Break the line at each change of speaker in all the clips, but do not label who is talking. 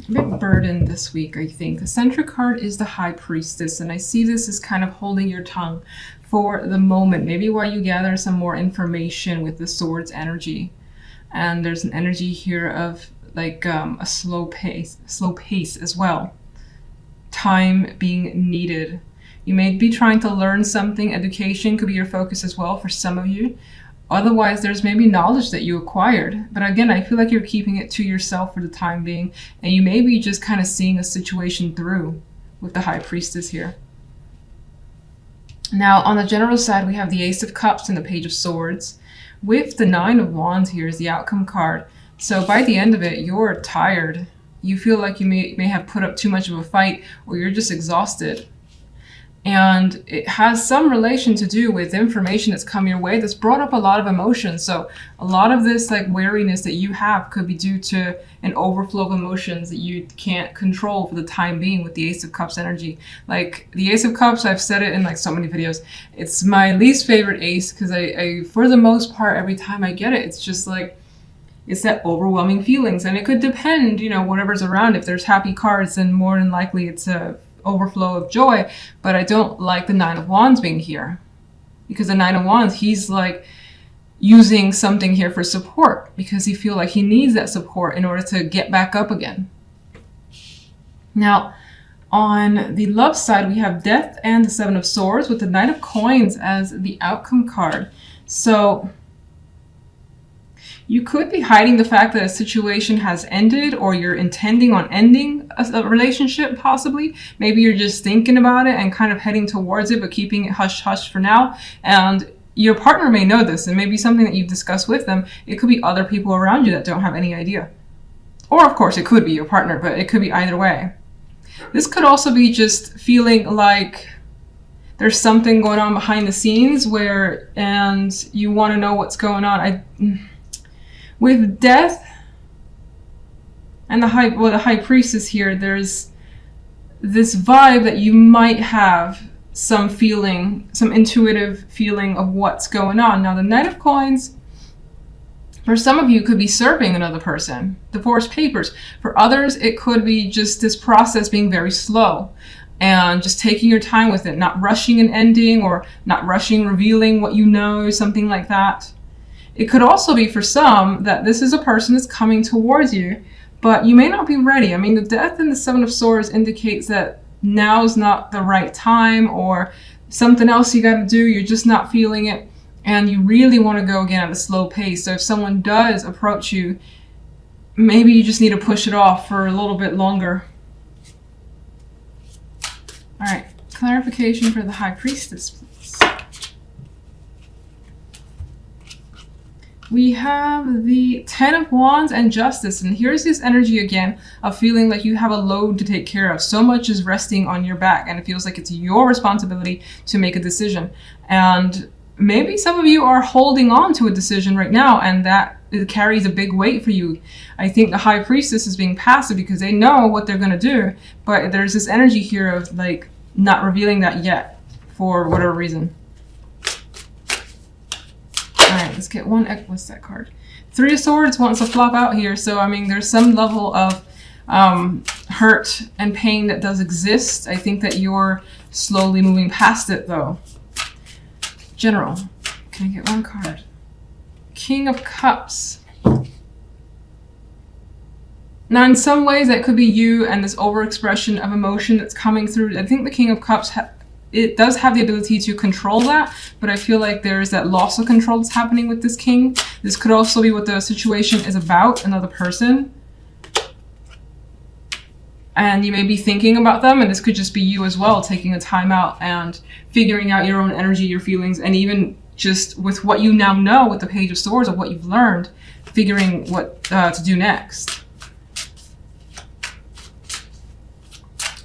a bit burdened this week, I think. The center card is the High Priestess, and I see this as kind of holding your tongue for the moment, maybe while you gather some more information with the Swords energy. And there's an energy here of like a slow pace as well. Time being needed. You may be trying to learn something. Education could be your focus as well for some of you. Otherwise, there's maybe knowledge that you acquired. But again, I feel like you're keeping it to yourself for the time being. And you may be just kind of seeing a situation through with the High Priestess here. Now, on the general side, we have the Ace of Cups and the Page of Swords. With the Nine of Wands here is the outcome card. So by the end of it, you're tired. You feel like you may have put up too much of a fight, or you're just exhausted. And it has some relation to do with information that's come your way that's brought up a lot of emotions. So a lot of this like weariness that you have could be due to an overflow of emotions that you can't control for the time being with the Ace of Cups energy. Like the Ace of Cups, I've said it in like so many videos, it's my least favorite ace because I for the most part, every time I get it, it's just like, it's that overwhelming feelings. And it could depend, you know, whatever's around. If there's happy cards, then more than likely it's a overflow of joy. But I don't like the Nine of Wands being here, because the Nine of Wands, he's like using something here for support because he feels like he needs that support in order to get back up again. Now, on the love side, we have Death and the Seven of Swords with the Knight of Coins as the outcome card. So you could be hiding the fact that a situation has ended, or you're intending on ending a relationship, possibly. Maybe you're just thinking about it and kind of heading towards it, but keeping it hush-hush for now. And your partner may know this, and maybe something that you've discussed with them. It could be other people around you that don't have any idea. Or, of course, it could be your partner, but it could be either way. This could also be just feeling like there's something going on behind the scenes and you want to know what's going on. With Death and the High Priestess here, there's this vibe that you might have some feeling, some intuitive feeling of what's going on. Now, the Knight of Coins, for some of you, could be serving another person, divorce papers. For others, it could be just this process being very slow and just taking your time with it, not rushing an ending or not rushing revealing what you know, something like that. It could also be for some that this is a person that's coming towards you, but you may not be ready. I mean, the Death and the Seven of Swords indicates that now's not the right time, or something else you got to do, you're just not feeling it, and you really want to go again at a slow pace. So if someone does approach you, maybe you just need to push it off for a little bit longer. All right, clarification for the High Priestess, please. We have the Ten of Wands and Justice, and here's this energy again of feeling like you have a load to take care of. So much is resting on your back, and it feels like it's your responsibility to make a decision. And maybe some of you are holding on to a decision right now, and that it carries a big weight for you. I think the High Priestess is being passive because they know what they're going to do, but there's this energy here of like not revealing that yet for whatever reason. Alright, let's get one. What's that card? Three of Swords wants to flop out here. So, I mean, there's some level of hurt and pain that does exist. I think that you're slowly moving past it, though. General. Can I get one card? King of Cups. Now, in some ways, that could be you and this overexpression of emotion that's coming through. I think the King of Cups it does have the ability to control that, but I feel like there's that loss of control that's happening with this king. This could also be what the situation is about, another person. And you may be thinking about them, and this could just be you as well, taking a time out and figuring out your own energy, your feelings, and even just with what you now know with the Page of Swords of what you've learned, figuring what to do next.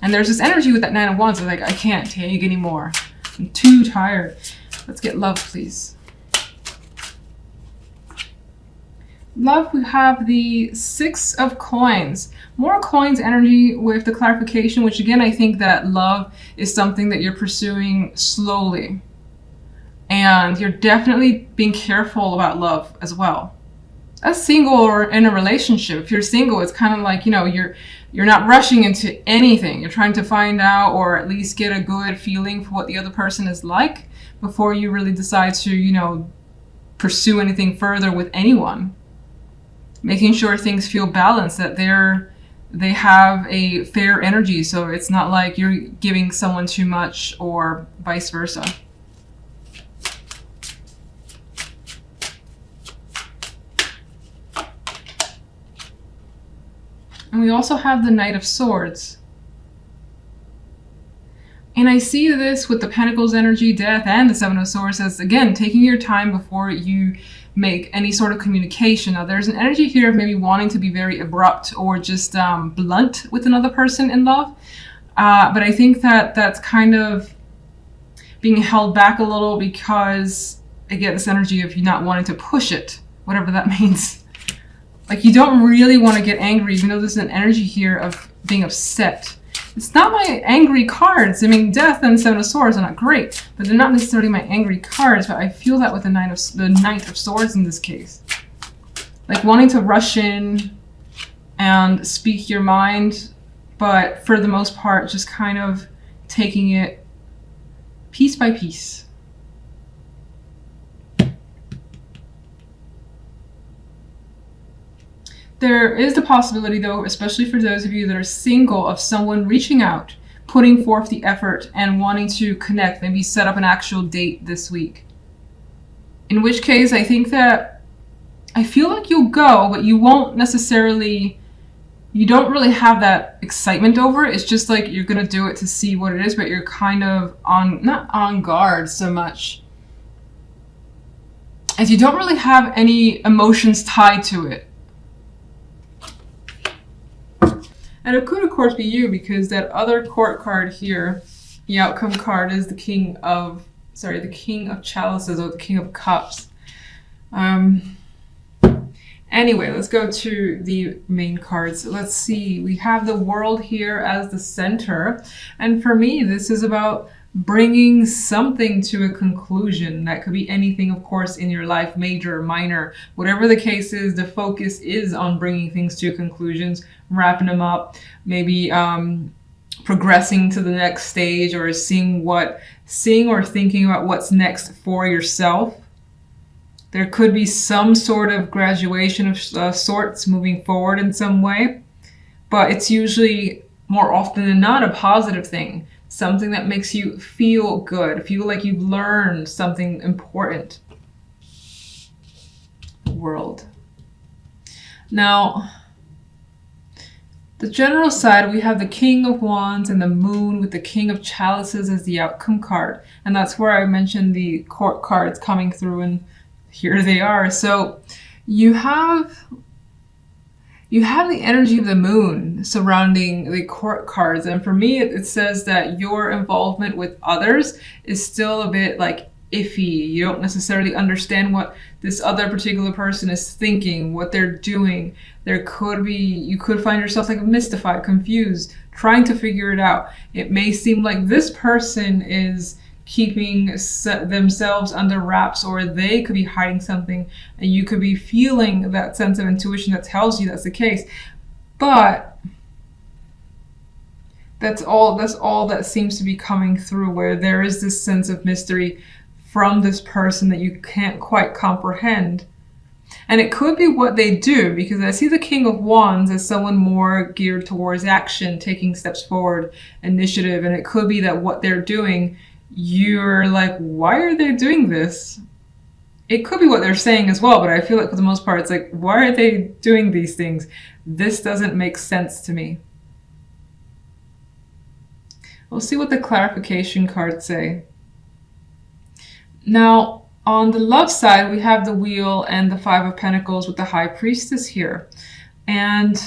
And there's this energy with that Nine of Wands, like, I can't take anymore. I'm too tired. Let's get love, please. Love, we have the Six of Coins. More coins energy with the clarification, which again, I think that love is something that you're pursuing slowly. And you're definitely being careful about love as well. as single or in a relationship. If you're single, it's kind of like, you know, you're not rushing into anything. You're trying to find out or at least get a good feeling for what the other person is like before you really decide to, you know, pursue anything further with anyone. Making sure things feel balanced, that they have a fair energy, so it's not like you're giving someone too much or vice versa. And we also have the Knight of Swords. And I see this with the Pentacles energy, Death, and the Seven of Swords as, again, taking your time before you make any sort of communication. Now, there's an energy here of maybe wanting to be very abrupt or just blunt with another person in love. But I think that that's kind of being held back a little because I get this energy of you not wanting to push it, whatever that means. Like, you don't really want to get angry, even though there's an energy here of being upset. It's not my angry cards. I mean, Death and Seven of Swords are not great, but they're not necessarily my angry cards. But I feel that with the Knight of Swords in this case. Like, wanting to rush in and speak your mind, but for the most part, just kind of taking it piece by piece. There is the possibility, though, especially for those of you that are single, of someone reaching out, putting forth the effort, and wanting to connect, maybe set up an actual date this week. In which case, I think that I feel like you'll go, but you won't necessarily, you don't really have that excitement over it. It's just like you're going to do it to see what it is, but you're kind of not on guard so much, as you don't really have any emotions tied to it. And it could, of course, be you, because that other court card here, the outcome card, is the King of Chalices, or the King of Cups. Anyway, let's go to the main cards. Let's see. We have the World here as the center. And for me, this is about bringing something to a conclusion. That could be anything, of course, in your life, major or minor. Whatever the case is, the focus is on bringing things to conclusions, wrapping them up, maybe progressing to the next stage, or seeing or thinking about what's next for yourself. There could be some sort of graduation of sorts moving forward in some way, but it's usually more often than not a positive thing. Something that makes you feel good, feel like you've learned something important. World. Now, the general side, we have the King of Wands and the Moon with the King of Chalices as the outcome card. And that's where I mentioned the court cards coming through, and here they are. So you have the energy of the Moon surrounding the court cards. And for me, it says that your involvement with others is still a bit like iffy. You don't necessarily understand what this other particular person is thinking, what they're doing. You could find yourself like mystified, confused, trying to figure it out. It may seem like this person is keeping themselves under wraps, or they could be hiding something, and you could be feeling that sense of intuition that tells you that's the case. But that's all that seems to be coming through, where there is this sense of mystery from this person that you can't quite comprehend. And it could be what they do, because I see the King of Wands as someone more geared towards action, taking steps forward, initiative, and it could be that what they're doing, you're like, why are they doing this? It could be what they're saying as well, but I feel like for the most part, it's like, why are they doing these things? This doesn't make sense to me. We'll see what the clarification cards say. Now, on the love side, we have the Wheel and the Five of Pentacles with the High Priestess here. And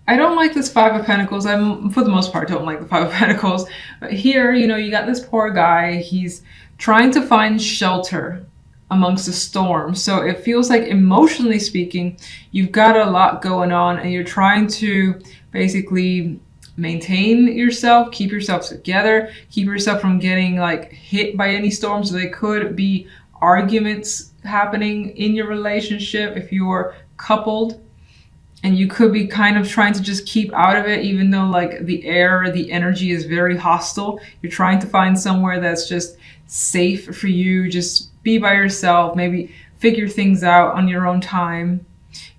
I don't like this Five of Pentacles. For the most part, don't like the Five of Pentacles. But here, you got this poor guy. He's trying to find shelter amongst the storm. So it feels like, emotionally speaking, you've got a lot going on, and you're trying to basically maintain yourself, keep yourself together, keep yourself from getting like hit by any storms. So they could be arguments happening in your relationship, if you're coupled, and you could be kind of trying to just keep out of it, even though like the air, the energy is very hostile. You're trying to find somewhere that's just safe for you. Just be by yourself, maybe figure things out on your own time.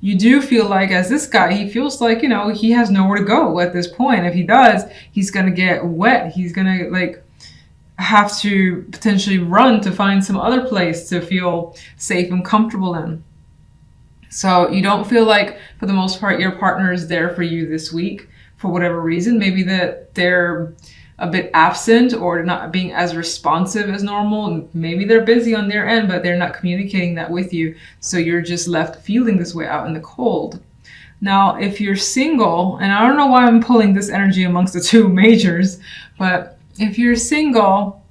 You do feel like, as this guy, he feels like, you know, he has nowhere to go at this point. If he does, he's going to get wet. He's going to like have to potentially run to find some other place to feel safe and comfortable in. So you don't feel like, for the most part, your partner is there for you this week for whatever reason. Maybe that they're a bit absent or not being as responsive as normal. Maybe they're busy on their end, but they're not communicating that with you. So you're just left feeling this way out in the cold. Now, if you're single, and I don't know why I'm pulling this energy amongst the two majors, but if you're single,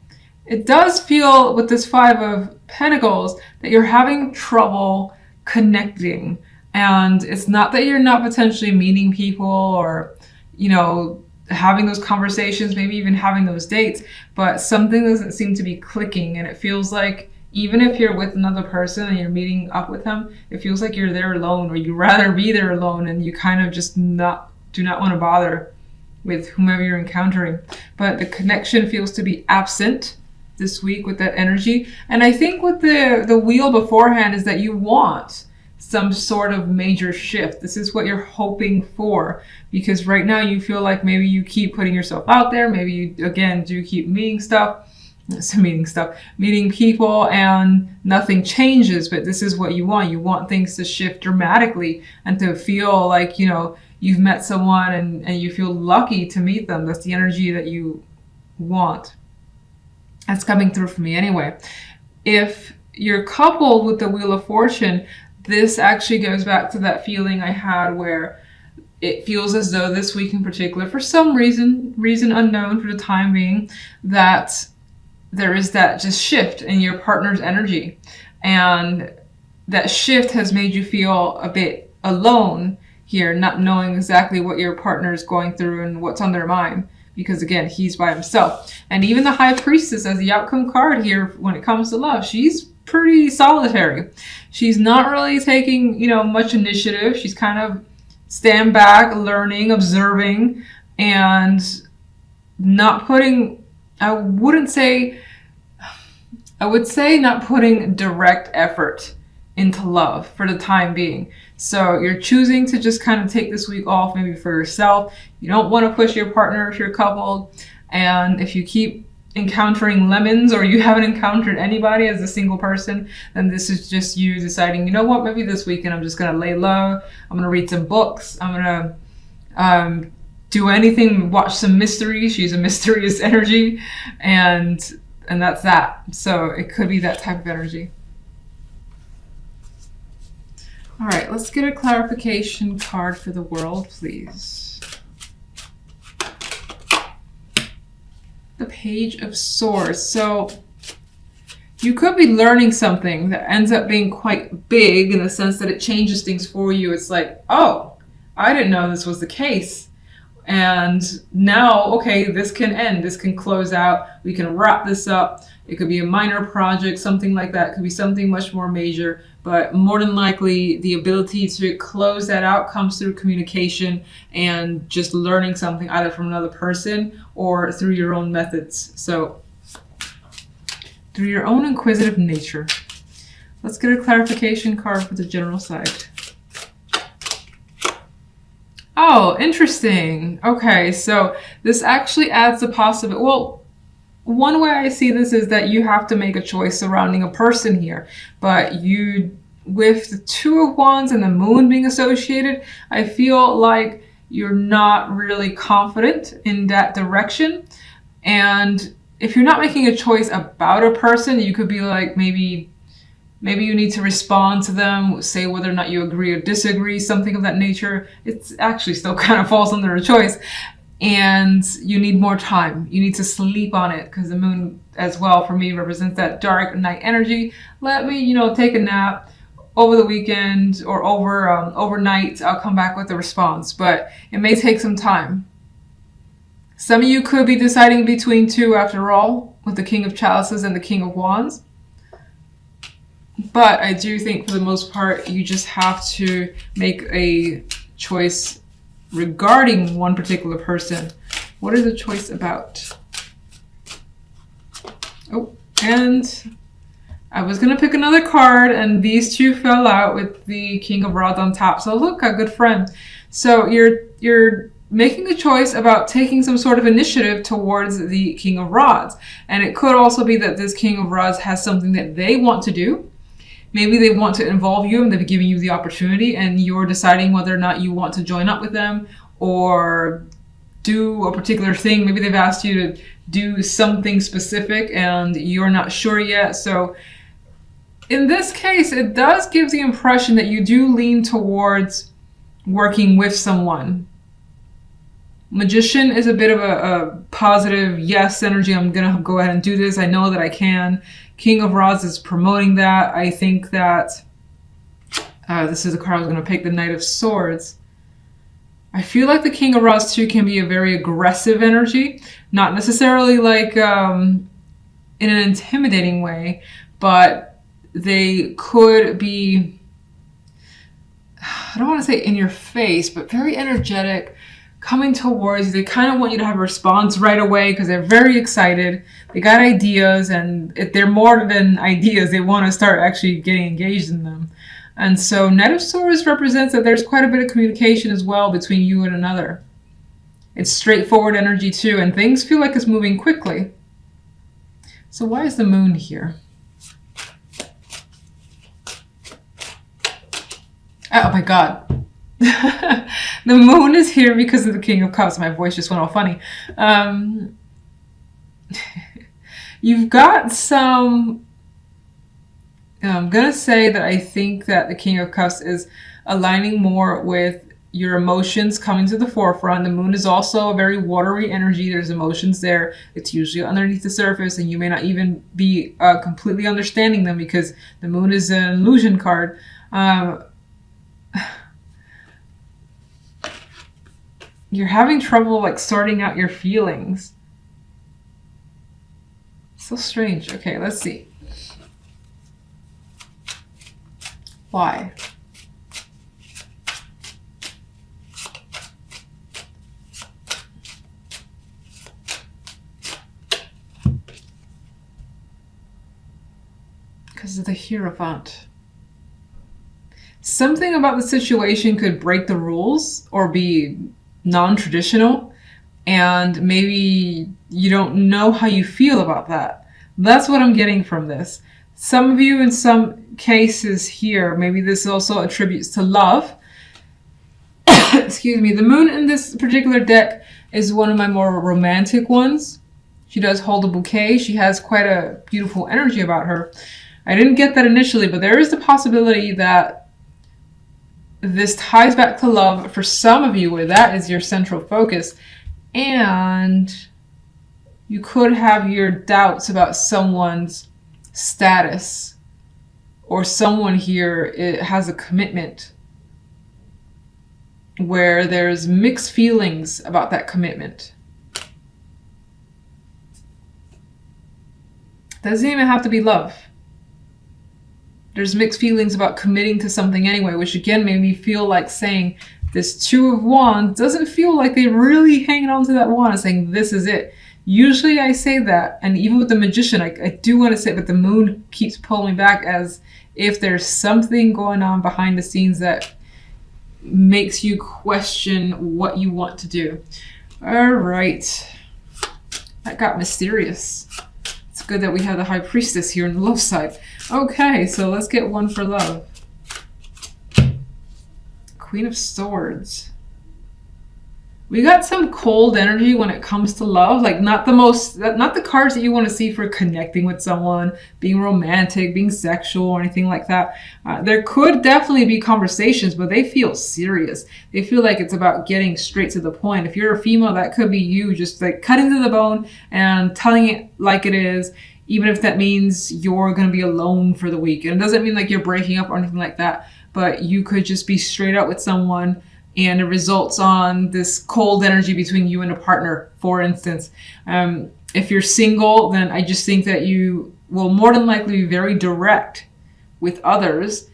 it does feel with this Five of Pentacles that you're having trouble connecting. And it's not that you're not potentially meeting people or, you know, having those conversations, maybe even having those dates, but something doesn't seem to be clicking. And it feels like even if you're with another person and you're meeting up with them, it feels like you're there alone, or you'd rather be there alone, and you kind of just do not want to bother with whomever you're encountering. But the connection feels to be absent this week with that energy. And I think with the wheel beforehand is that you want some sort of major shift. This is what you're hoping for, because right now you feel like maybe you keep putting yourself out there. Maybe you, again, do keep meeting people and nothing changes, but this is what you want. You want things to shift dramatically and to feel like, you know, you've met someone and you feel lucky to meet them. That's the energy that you want. That's coming through for me anyway. If you're coupled with the Wheel of Fortune, this actually goes back to that feeling I had where it feels as though this week in particular, for some reason unknown for the time being, that there is that just shift in your partner's energy. And that shift has made you feel a bit alone here, not knowing exactly what your partner is going through and what's on their mind. Because again, he's by himself. And even the High Priestess as the outcome card here when it comes to love, she's pretty solitary. She's not really taking, you know, much initiative. She's kind of stand back, learning, observing, and not putting, I would say not putting direct effort into love for the time being. So you're choosing to just kind of take this week off, maybe for yourself. You don't want to push your partner if you're coupled. And if you keep encountering lemons, or you haven't encountered anybody as a single person, then this is just you deciding, you know what, maybe this weekend I'm just going to lay low. I'm going to read some books. I'm going to do anything, watch some mystery. She's a mysterious energy. And that's that. So it could be that type of energy. All right, let's get a clarification card for the world, please. The Page of Swords. So you could be learning something that ends up being quite big in the sense that it changes things for you. It's like, oh, I didn't know this was the case. And now, okay, this can end. This can close out. We can wrap this up. It could be a minor project, something like that. It could be something much more major. But more than likely, the ability to close that out comes through communication and just learning something either from another person or through your own methods. So through your own inquisitive nature. Let's get a clarification card for the general side. Oh, interesting. Okay, so this actually adds a possibility. Well, one way I see this is that you have to make a choice surrounding a person here. But you, with the Two of Wands and the Moon being associated, I feel like you're not really confident in that direction. And if you're not making a choice about a person, you could be like, maybe you need to respond to them, say whether or not you agree or disagree, something of that nature. It's actually still kind of falls under a choice. And you need more time. You need to sleep on it, because the moon as well for me represents that dark night energy. Let me, take a nap over the weekend or overnight. I'll come back with a response, but it may take some time. Some of you could be deciding between two after all, with the King of Chalices and the King of Wands. But I do think for the most part, you just have to make a choice regarding one particular person. What is the choice about? Oh, and I was going to pick another card, and these two fell out with the King of Rods on top. So look, a good friend. So you're making a choice about taking some sort of initiative towards the King of Rods. And it could also be that this King of Rods has something that they want to do. Maybe they want to involve you and they've given you the opportunity and you're deciding whether or not you want to join up with them or do a particular thing. Maybe they've asked you to do something specific and you're not sure yet. So in this case, it does give the impression that you do lean towards working with someone. Magician is a bit of a positive yes energy. I'm going to go ahead and do this. I know that I can. King of Rods is promoting that. I think that this is a card I was going to pick, the Knight of Swords. I feel like the King of Rods too can be a very aggressive energy. Not necessarily like in an intimidating way, but they could be, I don't want to say in your face, but very energetic, coming towards you. They kind of want you to have a response right away because they're very excited. They got ideas, and if they're more than ideas, they want to start actually getting engaged in them. And so Knight of Swords represents that there's quite a bit of communication as well between you and another. It's straightforward energy too, and things feel like it's moving quickly. So why is the Moon here? Oh my God. The Moon is here because of the King of Cups. My voice just went all funny. You've got some... I'm going to say that I think that the King of Cups is aligning more with your emotions coming to the forefront. The Moon is also a very watery energy. There's emotions there. It's usually underneath the surface, and you may not even be completely understanding them because the Moon is an illusion card. You're having trouble like sorting out your feelings. So strange. Okay, let's see. Why? Because of the Hierophant. Something about the situation could break the rules or be non-traditional, and maybe you don't know how you feel about that. That's what I'm getting from this. Some of you in some cases here, maybe this also attributes to love. Excuse me. The Moon in this particular deck is one of my more romantic ones. She does hold a bouquet. She has quite a beautiful energy about her. I didn't get that initially, but there is the possibility that this ties back to love for some of you, where that is your central focus. And you could have your doubts about someone's status, or someone here has a commitment where there's mixed feelings about that commitment. Doesn't even have to be love. There's mixed feelings about committing to something anyway, which again made me feel like saying this Two of Wands doesn't feel like they're really hanging on to that wand and saying this is it. Usually I say that, and even with the Magician, I do want to say, but the Moon keeps pulling me back as if there's something going on behind the scenes that makes you question what you want to do. All right. That got mysterious. It's good that we have the High Priestess here on the love side. Okay, so let's get one for love. Queen of Swords. We got some cold energy when it comes to love, like not the cards that you want to see for connecting with someone, being romantic, being sexual, or anything like that. There could definitely be conversations, but they feel serious. They feel like it's about getting straight to the point. If you're a female, that could be you just like cutting to the bone and telling it like it is, even if that means you're going to be alone for the week. And it doesn't mean like you're breaking up or anything like that, but you could just be straight up with someone and it results on this cold energy between you and a partner, for instance. If you're single, then I just think that you will more than likely be very direct with others,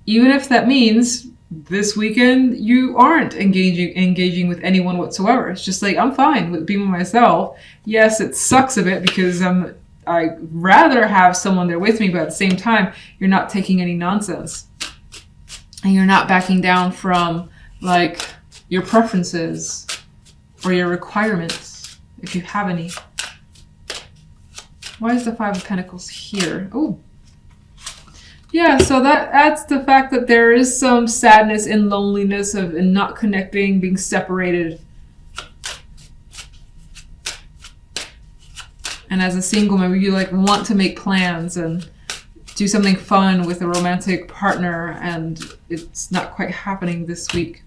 even if that means this weekend you aren't engaging with anyone whatsoever. It's just like, I'm fine with being with myself. Yes, it sucks a bit because I'd rather have someone there with me, but at the same time, you're not taking any nonsense. And you're not backing down from like your preferences or your requirements, if you have any. Why is the Five of Pentacles here? Oh, yeah, so that adds the fact that there is some sadness and loneliness of and not connecting, being separated. And as a single, maybe you like want to make plans and do something fun with a romantic partner, and it's not quite happening this week.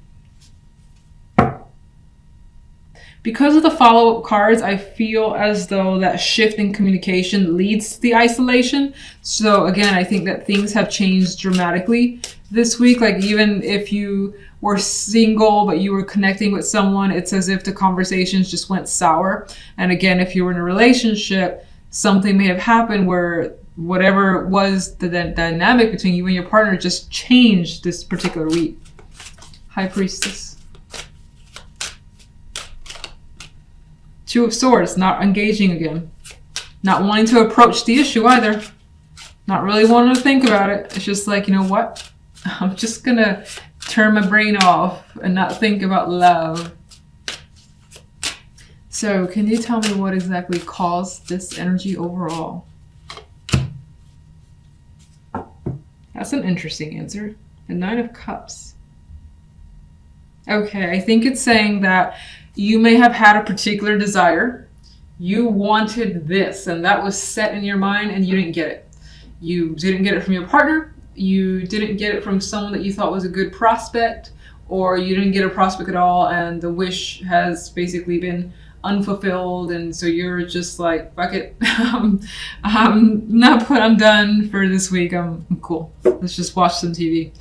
Because of the follow-up cards, I feel as though that shift in communication leads to the isolation. So again, I think that things have changed dramatically this week. Like even if you were single, but you were connecting with someone, it's as if the conversations just went sour. And again, if you were in a relationship, something may have happened where whatever was the dynamic between you and your partner just changed this particular week. High Priestess. Two of Swords, not engaging again. Not wanting to approach the issue either. Not really wanting to think about it. It's just like, you know what? I'm just gonna turn my brain off and not think about love. So, can you tell me what exactly caused this energy overall? That's an interesting answer. The Nine of Cups. Okay, I think it's saying that you may have had a particular desire. You wanted this, and that was set in your mind, and you didn't get it. You didn't get it from your partner. You didn't get it from someone that you thought was a good prospect, or you didn't get a prospect at all, and the wish has basically been unfulfilled, and so you're just like, fuck it. I'm done for this week. I'm cool. Let's just watch some TV.